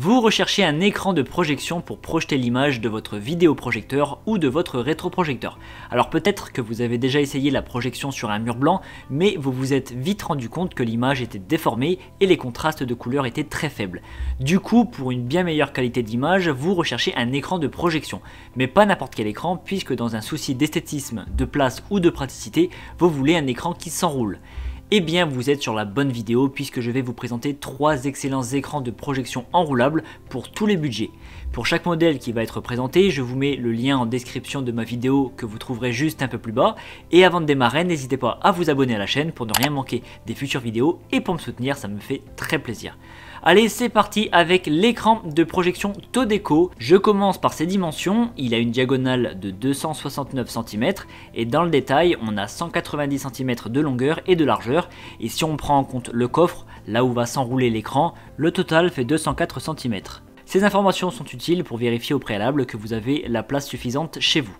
Vous recherchez un écran de projection pour projeter l'image de votre vidéoprojecteur ou de votre rétroprojecteur. Alors peut-être que vous avez déjà essayé la projection sur un mur blanc, mais vous vous êtes vite rendu compte que l'image était déformée et les contrastes de couleurs étaient très faibles. Du coup, pour une bien meilleure qualité d'image, vous recherchez un écran de projection. Mais pas n'importe quel écran, puisque dans un souci d'esthétisme, de place ou de praticité, vous voulez un écran qui s'enroule. Eh bien vous êtes sur la bonne vidéo puisque je vais vous présenter 3 excellents écrans de projection enroulables pour tous les budgets. Pour chaque modèle qui va être présenté, je vous mets le lien en description de ma vidéo que vous trouverez juste un peu plus bas. Et avant de démarrer, n'hésitez pas à vous abonner à la chaîne pour ne rien manquer des futures vidéos et pour me soutenir, ça me fait très plaisir. Allez, c'est parti avec l'écran de projection Todeco. Je commence par ses dimensions. Il a une diagonale de 269 cm et dans le détail, on a 190 cm de longueur et de largeur. Et si on prend en compte le coffre, là où va s'enrouler l'écran, le total fait 204 cm. Ces informations sont utiles pour vérifier au préalable que vous avez la place suffisante chez vous.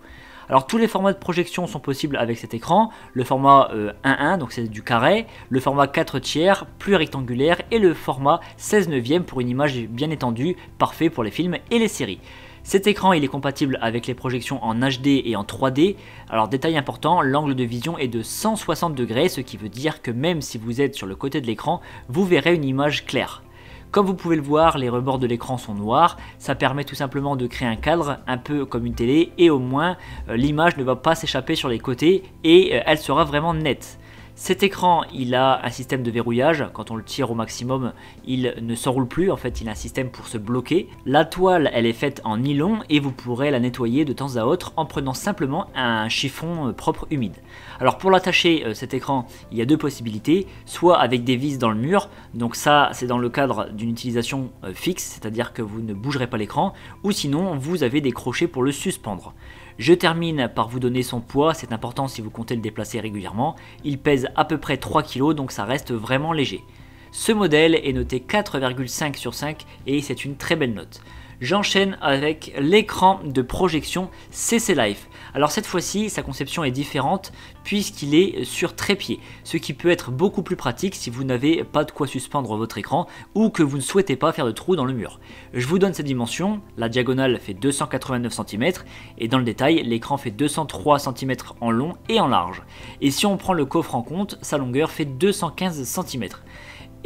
Alors tous les formats de projection sont possibles avec cet écran, le format 1.1 donc c'est du carré, le format 4/3 plus rectangulaire et le format 16/9 pour une image bien étendue, parfait pour les films et les séries. Cet écran il est compatible avec les projections en HD et en 3D. Alors détail important, l'angle de vision est de 160 degrés, ce qui veut dire que même si vous êtes sur le côté de l'écran, vous verrez une image claire. Comme vous pouvez le voir, les rebords de l'écran sont noirs, ça permet tout simplement de créer un cadre un peu comme une télé et au moins l'image ne va pas s'échapper sur les côtés et elle sera vraiment nette. Cet écran il a un système de verrouillage, quand on le tire au maximum il ne s'enroule plus, en fait il a un système pour se bloquer. La toile elle est faite en nylon et vous pourrez la nettoyer de temps à autre en prenant simplement un chiffon propre humide. Alors pour l'attacher cet écran il y a deux possibilités, soit avec des vis dans le mur, donc ça c'est dans le cadre d'une utilisation fixe, c'est à dire que vous ne bougerez pas l'écran, ou sinon vous avez des crochets pour le suspendre. Je termine par vous donner son poids, c'est important si vous comptez le déplacer régulièrement. Il pèse à peu près 3 kg donc ça reste vraiment léger. Ce modèle est noté 4,5 sur 5 et c'est une très belle note. J'enchaîne avec l'écran de projection CC Life. Alors cette fois-ci, sa conception est différente puisqu'il est sur trépied, ce qui peut être beaucoup plus pratique si vous n'avez pas de quoi suspendre votre écran ou que vous ne souhaitez pas faire de trou dans le mur. Je vous donne ces dimensions, la diagonale fait 289 cm et dans le détail, l'écran fait 203 cm en long et en large. Et si on prend le coffre en compte, sa longueur fait 215 cm.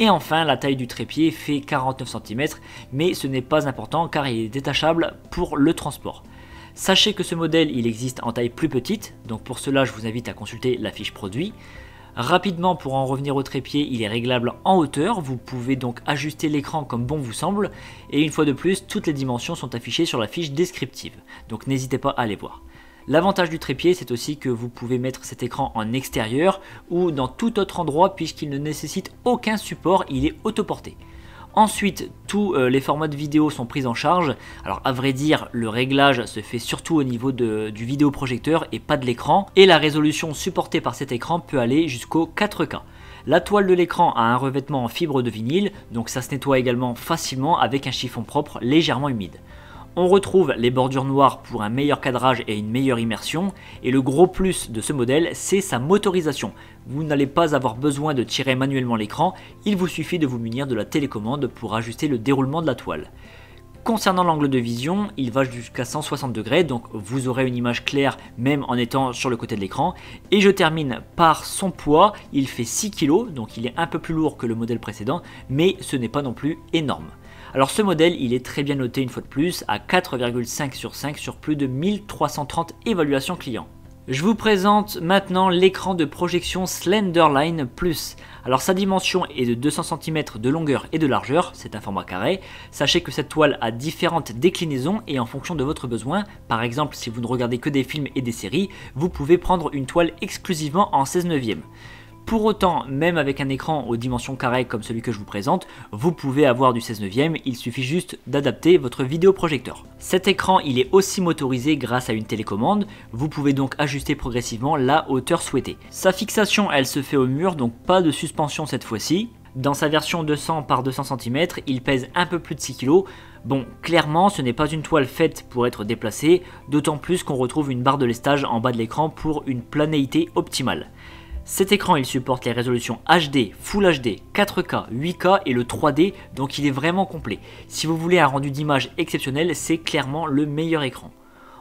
Et enfin, la taille du trépied fait 49 cm, mais ce n'est pas important car il est détachable pour le transport. Sachez que ce modèle il existe en taille plus petite, donc pour cela je vous invite à consulter la fiche produit. Rapidement, pour en revenir au trépied, il est réglable en hauteur, vous pouvez donc ajuster l'écran comme bon vous semble, et une fois de plus, toutes les dimensions sont affichées sur la fiche descriptive, donc n'hésitez pas à les voir. L'avantage du trépied, c'est aussi que vous pouvez mettre cet écran en extérieur ou dans tout autre endroit puisqu'il ne nécessite aucun support, il est autoporté. Ensuite, tous les formats de vidéo sont pris en charge. Alors à vrai dire, le réglage se fait surtout au niveau du vidéoprojecteur et pas de l'écran. Et la résolution supportée par cet écran peut aller jusqu'au 4K. La toile de l'écran a un revêtement en fibre de vinyle, donc ça se nettoie également facilement avec un chiffon propre légèrement humide. On retrouve les bordures noires pour un meilleur cadrage et une meilleure immersion, et le gros plus de ce modèle, c'est sa motorisation. Vous n'allez pas avoir besoin de tirer manuellement l'écran, il vous suffit de vous munir de la télécommande pour ajuster le déroulement de la toile. Concernant l'angle de vision, il va jusqu'à 160 degrés, donc vous aurez une image claire même en étant sur le côté de l'écran. Et je termine par son poids, il fait 6 kg, donc il est un peu plus lourd que le modèle précédent, mais ce n'est pas non plus énorme. Alors ce modèle, il est très bien noté une fois de plus à 4,5 sur 5 sur plus de 1330 évaluations clients. Je vous présente maintenant l'écran de projection Slenderline Plus. Alors sa dimension est de 200 cm de longueur et de largeur, c'est un format carré. Sachez que cette toile a différentes déclinaisons et en fonction de votre besoin, par exemple si vous ne regardez que des films et des séries, vous pouvez prendre une toile exclusivement en 16/9. Pour autant, même avec un écran aux dimensions carrées comme celui que je vous présente, vous pouvez avoir du 16/9, il suffit juste d'adapter votre vidéoprojecteur. Cet écran il est aussi motorisé grâce à une télécommande, vous pouvez donc ajuster progressivement la hauteur souhaitée. Sa fixation elle se fait au mur, donc pas de suspension cette fois-ci. Dans sa version 200 par 200 cm, il pèse un peu plus de 6 kg. Bon, clairement ce n'est pas une toile faite pour être déplacée, d'autant plus qu'on retrouve une barre de lestage en bas de l'écran pour une planéité optimale. Cet écran il supporte les résolutions HD, Full HD, 4K, 8K et le 3D, donc il est vraiment complet. Si vous voulez un rendu d'image exceptionnel, c'est clairement le meilleur écran.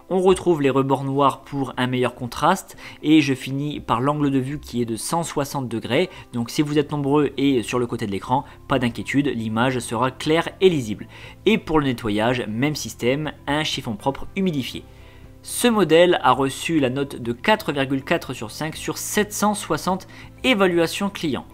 On retrouve les rebords noirs pour un meilleur contraste et je finis par l'angle de vue qui est de 160 degrés. Donc si vous êtes nombreux et sur le côté de l'écran, pas d'inquiétude, l'image sera claire et lisible. Et pour le nettoyage, même système, un chiffon propre humidifié. Ce modèle a reçu la note de 4,4 sur 5 sur 760 évaluations clients.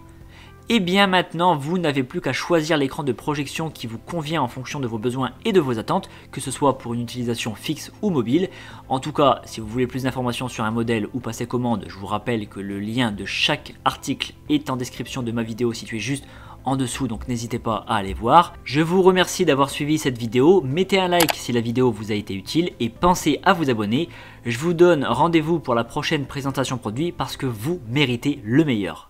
Et bien maintenant, vous n'avez plus qu'à choisir l'écran de projection qui vous convient en fonction de vos besoins et de vos attentes, que ce soit pour une utilisation fixe ou mobile. En tout cas, si vous voulez plus d'informations sur un modèle ou passer commande, je vous rappelle que le lien de chaque article est en description de ma vidéo située juste en dessous, donc n'hésitez pas à aller voir. Je vous remercie d'avoir suivi cette vidéo, mettez un like si la vidéo vous a été utile et pensez à vous abonner. Je vous donne rendez-vous pour la prochaine présentation produit parce que vous méritez le meilleur.